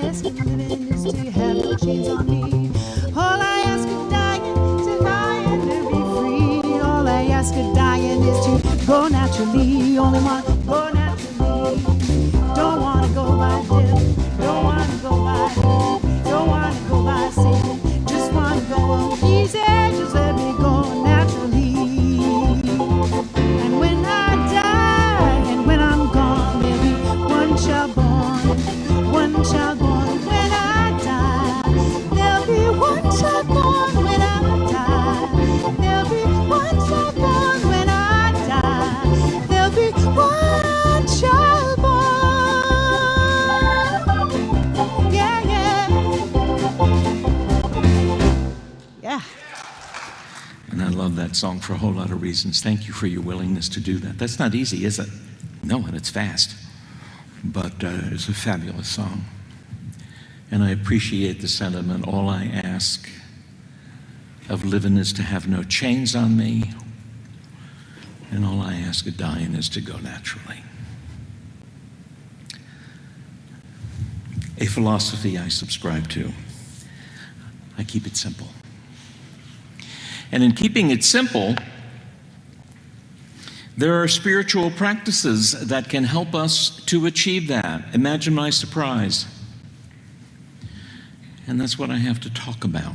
I ask of living is to have no chains on me. All I ask of dying to die and to be free. All I ask of dying is to go naturally. Only want to go naturally. Don't want to go by death. Don't want to go by death. Don't want to go by Satan. Just want to go easy. Just let me go naturally. And when I die and when I'm gone, there'll be one child born. One child born when I die. There'll be one child born when I die. There'll be one child born when I die. There'll be one child born. Yeah, yeah. Yeah. And I love that song for a whole lot of reasons. Thank you for your willingness to do that. That's not easy, is it? No, and it's fast. But it's a fabulous song. And I appreciate the sentiment. All I ask of living is to have no chains on me. And all I ask of dying is to go naturally. A philosophy I subscribe to. I keep it simple. And in keeping it simple, there are spiritual practices that can help us to achieve that. Imagine my surprise. And that's what I have to talk about.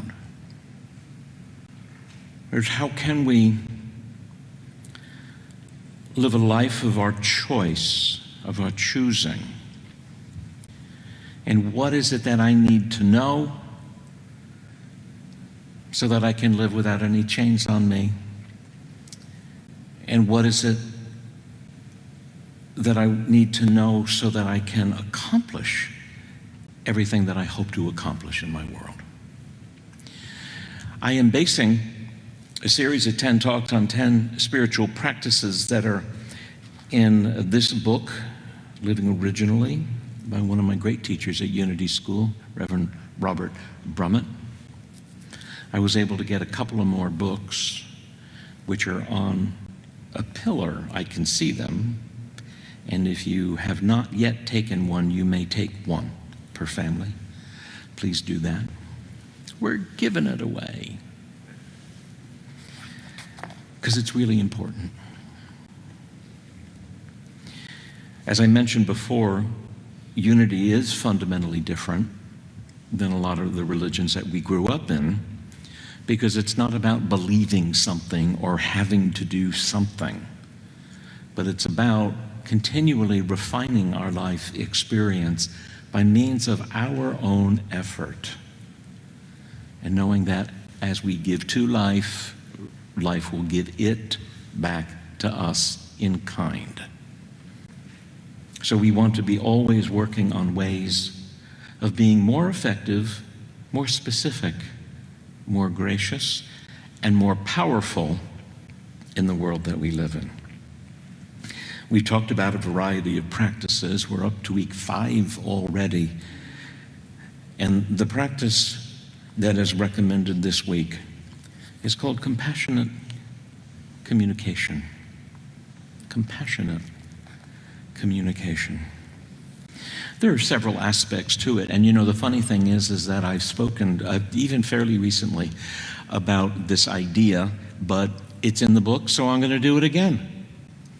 There's how can we live a life of our choice, of our choosing? And what is it that I need to know so that I can live without any chains on me? And what is it that I need to know so that I can accomplish everything that I hope to accomplish in my world? I am basing a series of 10 talks on 10 spiritual practices that are in this book, Living Originally, by one of my great teachers at Unity School, Reverend Robert Brumet. I was able to get a couple of more books which are on a pillar. I can see them. And if you have not yet taken one, you may take one per family. Please do that. We're giving it away because it's really important. As I mentioned before, unity is fundamentally different than a lot of the religions that we grew up in, because it's not about believing something or having to do something, but it's about continually refining our life experience by means of our own effort, and knowing that as we give to life, life will give it back to us in kind. So we want to be always working on ways of being more effective, more specific, more gracious, and more powerful in the world that we live in. We've talked about a variety of practices. We're up to week 5 already. And the practice that is recommended this week is called compassionate communication. Compassionate communication. There are several aspects to it. And you know, the funny thing is that I've spoken even fairly recently about this idea, but it's in the book, so I'm going to do it again.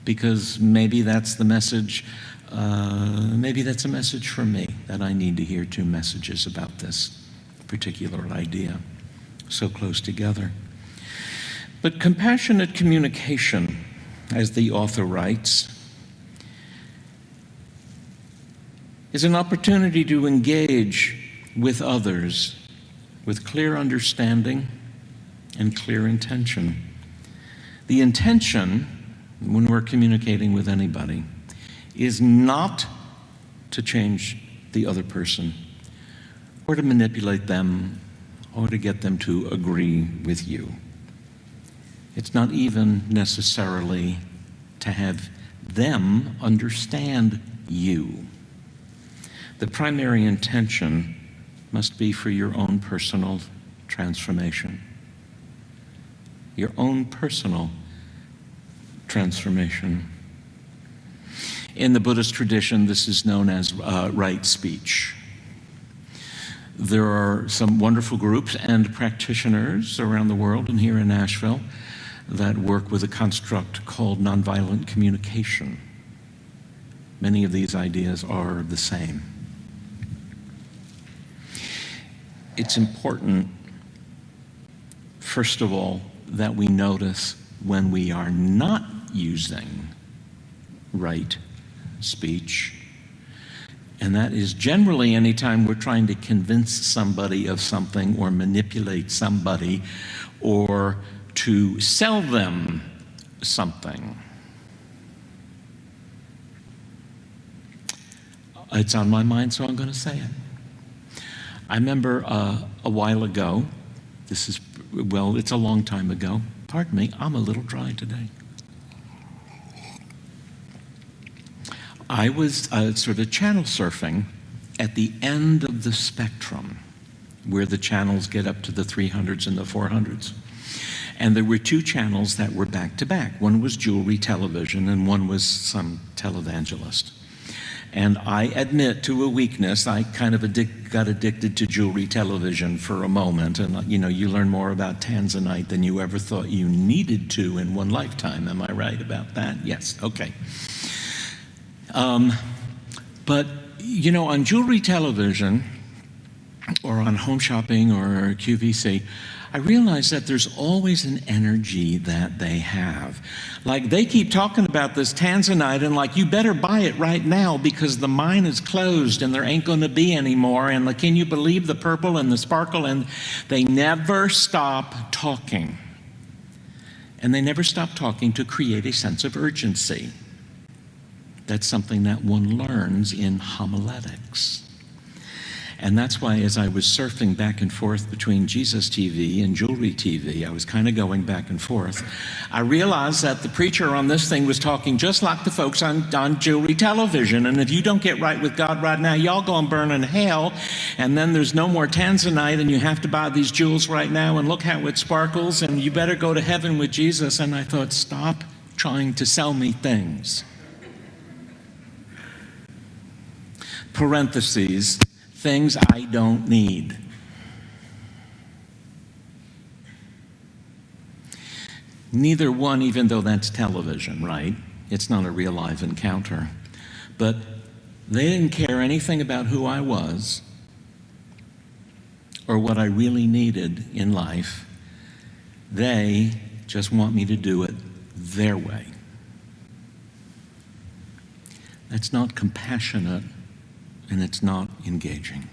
Because maybe that's the message, maybe that's a message for me, that I need to hear 2 messages about this particular idea, so close together. But compassionate communication, as the author writes, is an opportunity to engage with others with clear understanding and clear intention. The intention, when we're communicating with anybody, is not to change the other person or to manipulate them or to get them to agree with you. It's not even necessarily to have them understand you. The primary intention must be for your own personal transformation. Your own personal transformation. In the Buddhist tradition, this is known as right speech. There are some wonderful groups and practitioners around the world and here in Nashville that work with a construct called nonviolent communication. Many of these ideas are the same. It's important, first of all, that we notice when we are not using right speech. And that is generally anytime we're trying to convince somebody of something or manipulate somebody or to sell them something. It's on my mind, so I'm going to say it. I remember a while ago, it's a long time ago. Pardon me, I'm a little dry today. I was sort of channel surfing at the end of the spectrum, where the channels get up to the 300s and the 400s. And there were two channels that were back to back. One was jewelry television, and one was some televangelist. And I admit to a weakness, I kind of got addicted to jewelry television for a moment. And you learn more about tanzanite than you ever thought you needed to in one lifetime. Am I right about that? Yes, okay. But, on jewelry television or on Home Shopping or QVC, I realize that there's always an energy that they have. Like, they keep talking about this tanzanite and like, you better buy it right now because the mine is closed and there ain't going to be any more. And like, can you believe the purple and the sparkle? And they never stop talking. And they never stop talking to create a sense of urgency. That's something that one learns in homiletics. And that's why as I was surfing back and forth between Jesus TV and Jewelry TV, I was kind of going back and forth, I realized that the preacher on this thing was talking just like the folks on Jewelry Television. And if you don't get right with God right now, y'all gonna burn in hell. And then there's no more tanzanite and you have to buy these jewels right now and look how it sparkles and you better go to heaven with Jesus. And I thought, stop trying to sell me things. Parentheses, things I don't need. Neither one, even though that's television, right? It's not a real live encounter. But they didn't care anything about who I was or what I really needed in life. They just want me to do it their way. That's not compassionate. And it's not engaging.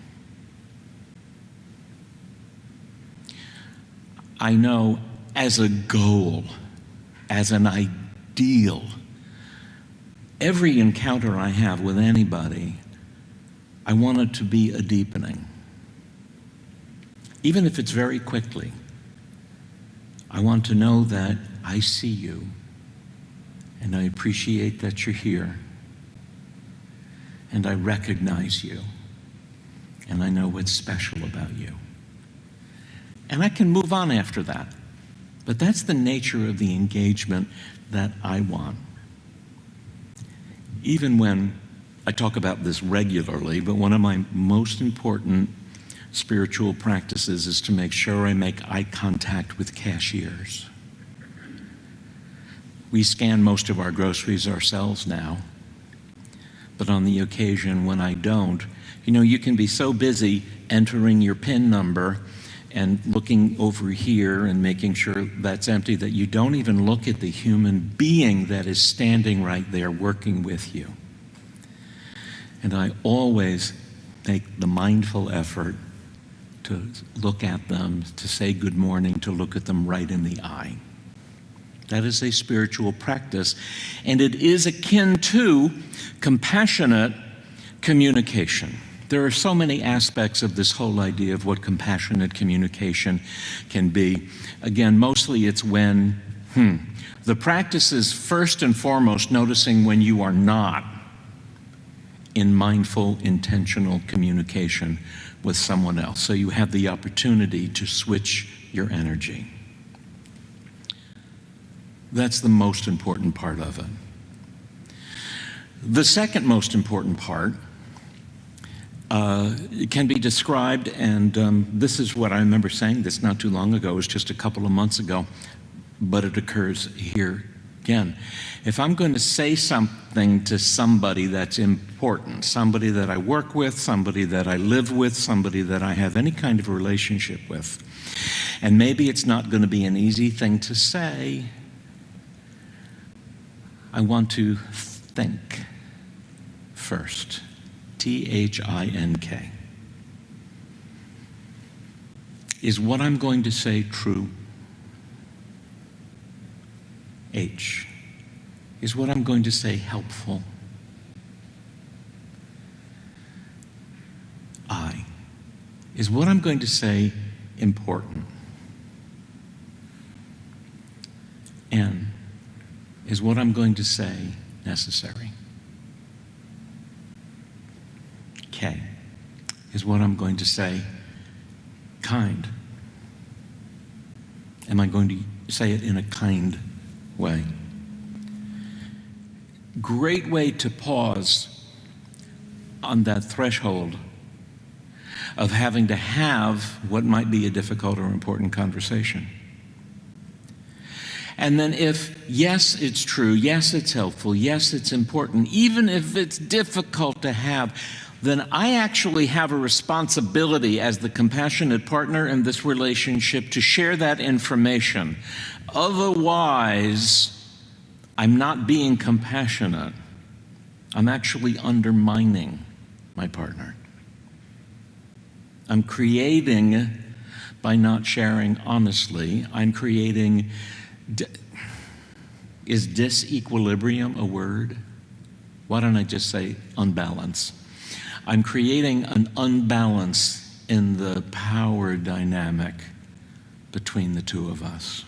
I know as a goal, as an ideal, every encounter I have with anybody, I want it to be a deepening. Even if it's very quickly, I want to know that I see you and I appreciate that you're here. And I recognize you, and I know what's special about you. And I can move on after that. But that's the nature of the engagement that I want. Even when I talk about this regularly, but one of my most important spiritual practices is to make sure I make eye contact with cashiers. We scan most of our groceries ourselves now. But on the occasion when I don't, you can be so busy entering your PIN number and looking over here and making sure that's empty that you don't even look at the human being that is standing right there working with you. And I always make the mindful effort to look at them, to say good morning, to look at them right in the eye. That is a spiritual practice, and it is akin to compassionate communication. There are so many aspects of this whole idea of what compassionate communication can be. Again, mostly it's when, the practice is first and foremost noticing when you are not in mindful, intentional communication with someone else. So you have the opportunity to switch your energy. That's the most important part of it. The second most important part it can be described, and this is what I remember saying this not too long ago, it was just a couple of months ago, but it occurs here again. If I'm going to say something to somebody that's important, somebody that I work with, somebody that I live with, somebody that I have any kind of relationship with, and maybe it's not going to be an easy thing to say, I want to think first. T.H.I.N.K. Is what I'm going to say true? H. Is what I'm going to say helpful? I. Is what I'm going to say important? N. Is what I'm going to say necessary? K. Is what I'm going to say kind? Am I going to say it in a kind way? Great way to pause on that threshold of having to have what might be a difficult or important conversation. And then if, yes, it's true, yes, it's helpful, yes, it's important, even if it's difficult to have, then I actually have a responsibility as the compassionate partner in this relationship to share that information. Otherwise, I'm not being compassionate. I'm actually undermining my partner. I'm creating, by not sharing honestly, I'm creating, is disequilibrium a word? Why don't I just say unbalance? I'm creating an unbalance in the power dynamic between the two of us.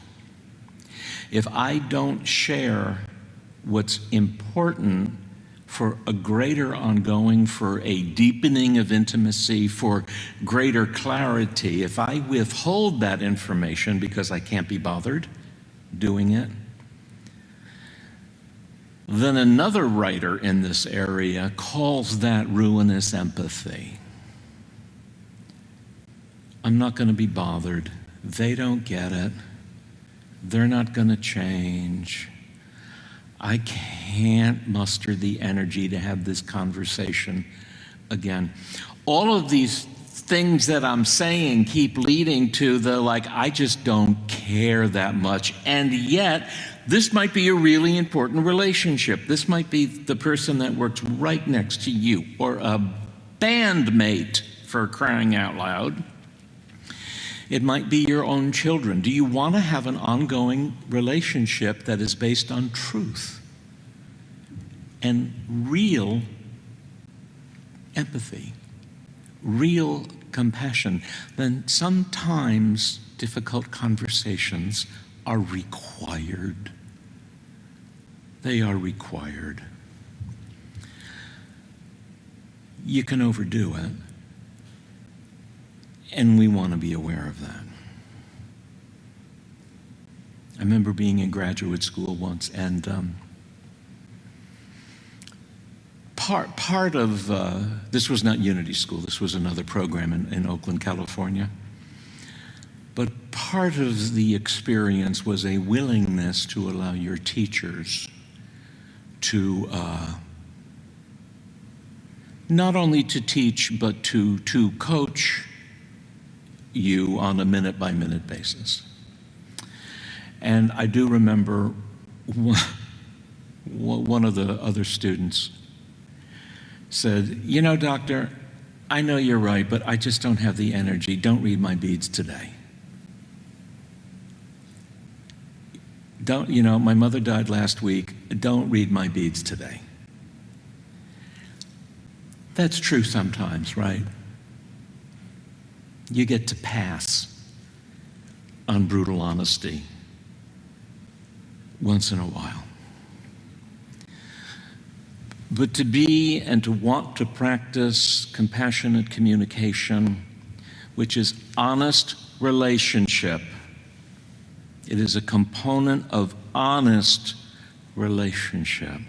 If I don't share what's important for a greater ongoing, for a deepening of intimacy, for greater clarity, if I withhold that information because I can't be bothered doing it, then another writer in this area calls that ruinous empathy. I'm not going to be bothered. They don't get it. They're not going to change. I can't muster the energy to have this conversation again. All of these things that I'm saying keep leading to the I just don't care that much. And yet, this might be a really important relationship. This might be the person that works right next to you, or a bandmate, for crying out loud. It might be your own children. Do you want to have an ongoing relationship that is based on truth and real empathy, real compassion? Then sometimes difficult conversations are required. They are required. You can overdo it, and we want to be aware of that. I remember being in graduate school once, and part of, this was not Unity School, this was another program in Oakland, California. But part of the experience was a willingness to allow your teachers to not only to teach, but to coach you on a minute-by-minute basis. And I do remember one of the other students said, "You know, doctor, I know you're right, but I just don't have the energy. Don't read my beads today. My mother died last week. Don't read my beads today." That's true sometimes, right? You get to pass on brutal honesty once in a while. But to be and to want to practice compassionate communication, which is honest relationship, it is a component of honest relationship.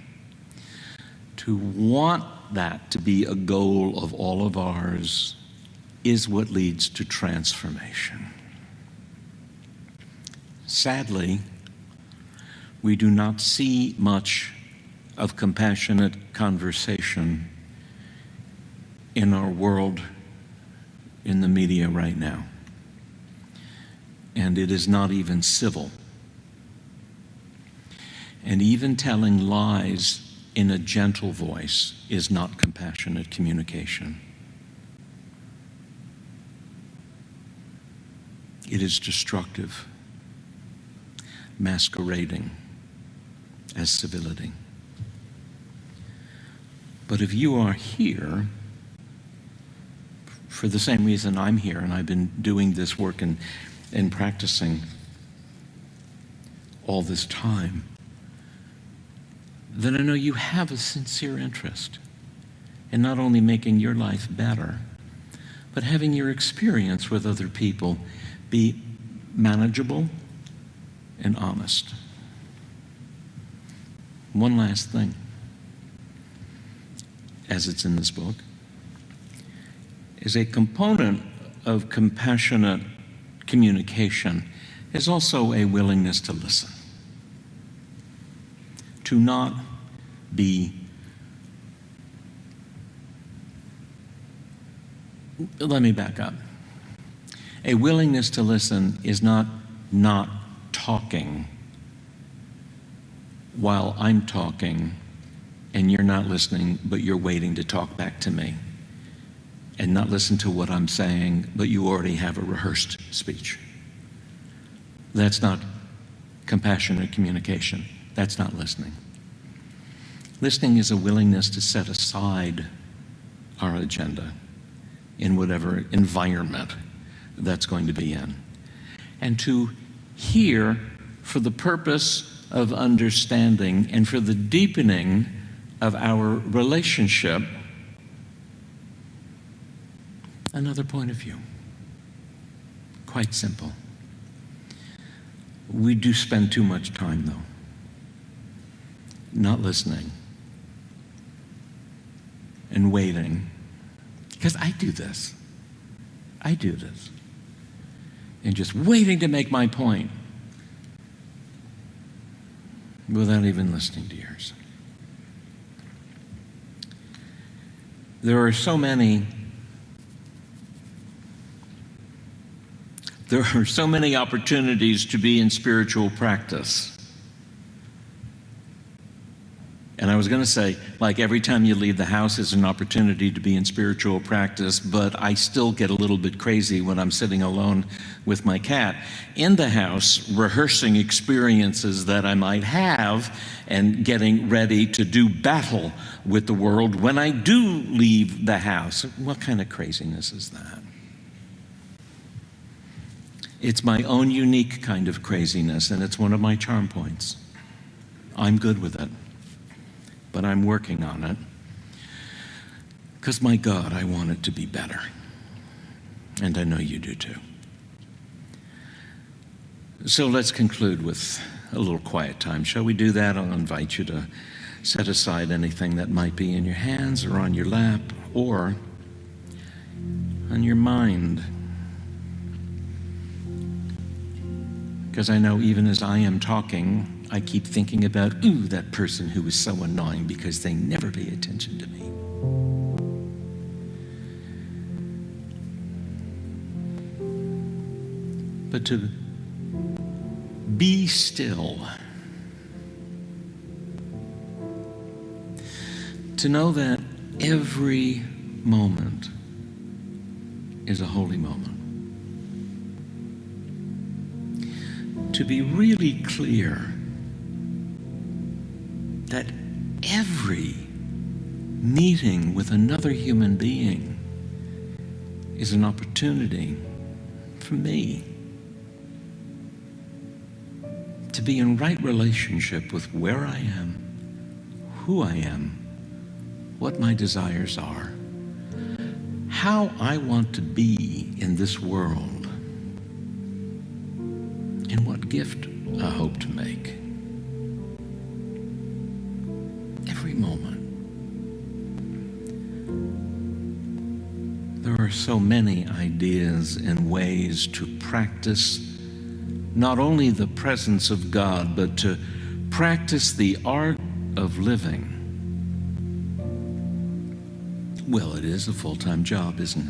To want that to be a goal of all of ours is what leads to transformation. Sadly, we do not see much of compassionate conversation in our world, in the media right now. And it is not even civil. And even telling lies in a gentle voice is not compassionate communication. It is destructive, masquerading as civility. But if you are here for the same reason I'm here, and I've been doing this work and practicing all this time, then I know you have a sincere interest in not only making your life better, but having your experience with other people be manageable and honest. One last thing, as it's in this book, is a component of compassionate communication is also a willingness to listen. To not be, let me back up. A willingness to listen is not talking while I'm talking and you're not listening, but you're waiting to talk back to me. And not listen to what I'm saying, but you already have a rehearsed speech. That's not compassionate communication. That's not listening. Listening is a willingness to set aside our agenda in whatever environment that's going to be in, and to hear for the purpose of understanding and for the deepening of our relationship another point of view. Quite simple. We do spend too much time, though, not listening and waiting. Because I do this. And just waiting to make my point without even listening to yours. There are so many opportunities to be in spiritual practice. And I was going to say, like every time you leave the house is an opportunity to be in spiritual practice, but I still get a little bit crazy when I'm sitting alone with my cat in the house, rehearsing experiences that I might have and getting ready to do battle with the world when I do leave the house. What kind of craziness is that? It's my own unique kind of craziness, and it's one of my charm points. I'm good with it, but I'm working on it because, my God, I want it to be better. And I know you do too. So let's conclude with a little quiet time. Shall we do that? I'll invite you to set aside anything that might be in your hands or on your lap or on your mind. Because I know even as I am talking, I keep thinking about, that person who is so annoying because they never pay attention to me. But to be still, to know that every moment is a holy moment. To be really clear that every meeting with another human being is an opportunity for me to be in right relationship with where I am, who I am, what my desires are, how I want to be in this world, and what gift I hope to make. Every moment. are so many ideas and ways to practice not only the presence of God, but to practice the art of living. Well, it is a full-time job, isn't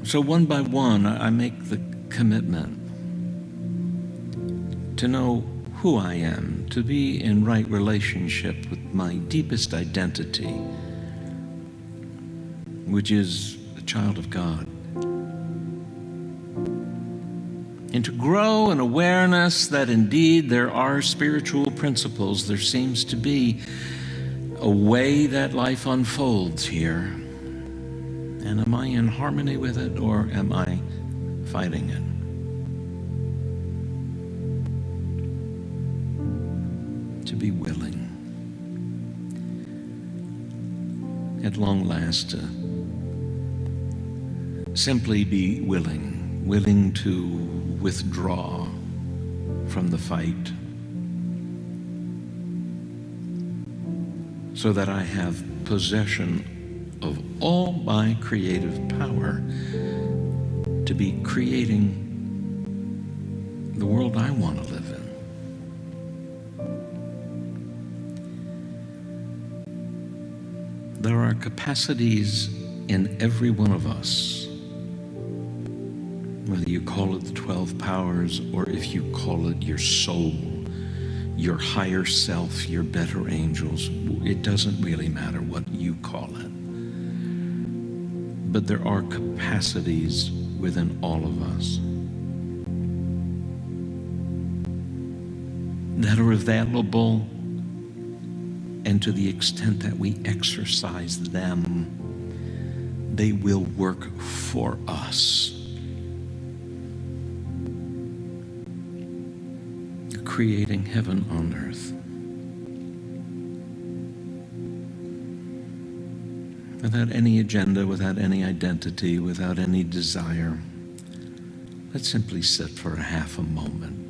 it? So one by one, I make the commitment to know who I am, to be in right relationship with my deepest identity, which is a child of God. And to grow an awareness that indeed there are spiritual principles. There seems to be a way that life unfolds here. And am I in harmony with it, or am I fighting it? To be willing, at long last, to simply be willing to withdraw from the fight, so that I have possession of all my creative power to be creating the world I want to live in. There are capacities in every one of us, whether you call it the 12 powers, or if you call it your soul, your higher self, your better angels. It doesn't really matter what you call it. But there are capacities within all of us that are available, and to the extent that we exercise them, they will work for us, creating heaven on earth. Without any agenda, without any identity, without any desire. Let's simply sit for a half a moment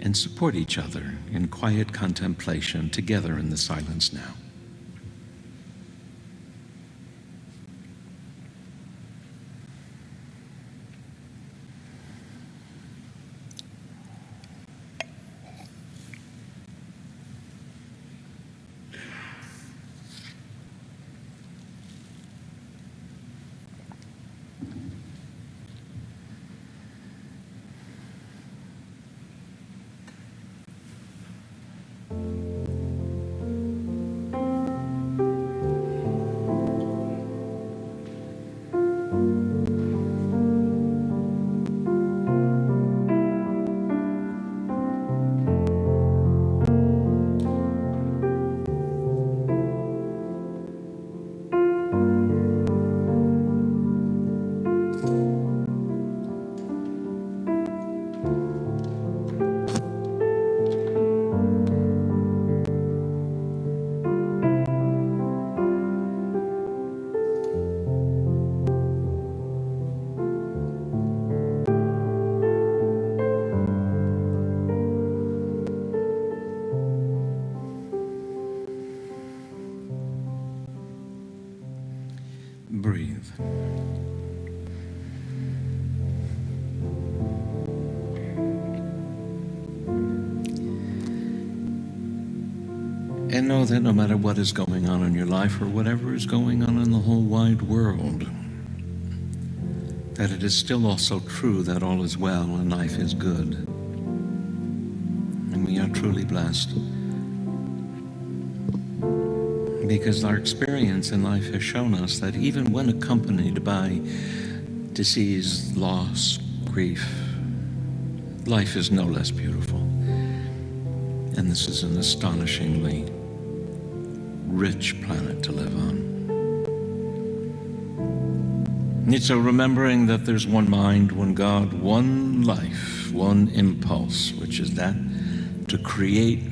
and support each other in quiet contemplation together in the silence now. Breathe. And know that no matter what is going on in your life, or whatever is going on in the whole wide world, that it is still also true that all is well and life is good. And we are truly blessed, because our experience in life has shown us that even when accompanied by disease, loss, grief, life is no less beautiful. And this is an astonishingly rich planet to live on. And so remembering that there's one mind, one God, one life, one impulse, which is that to create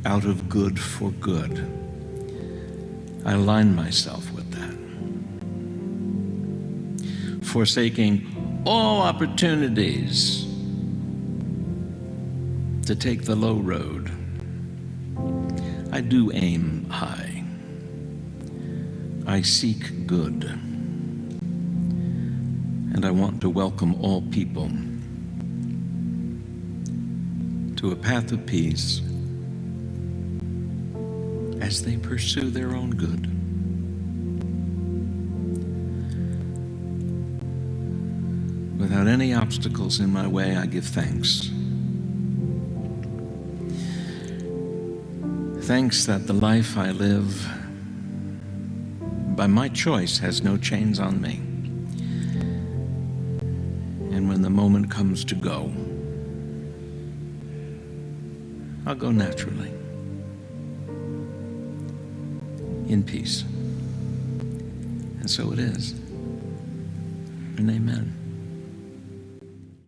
out of good for good. I align myself with that. Forsaking all opportunities to take the low road. I do aim high. I seek good, and I want to welcome all people to a path of peace as they pursue their own good. Without any obstacles in my way, I give thanks. Thanks that the life I live by my choice has no chains on me. And when the moment comes to go, I'll go naturally, in peace. And so it is. And amen.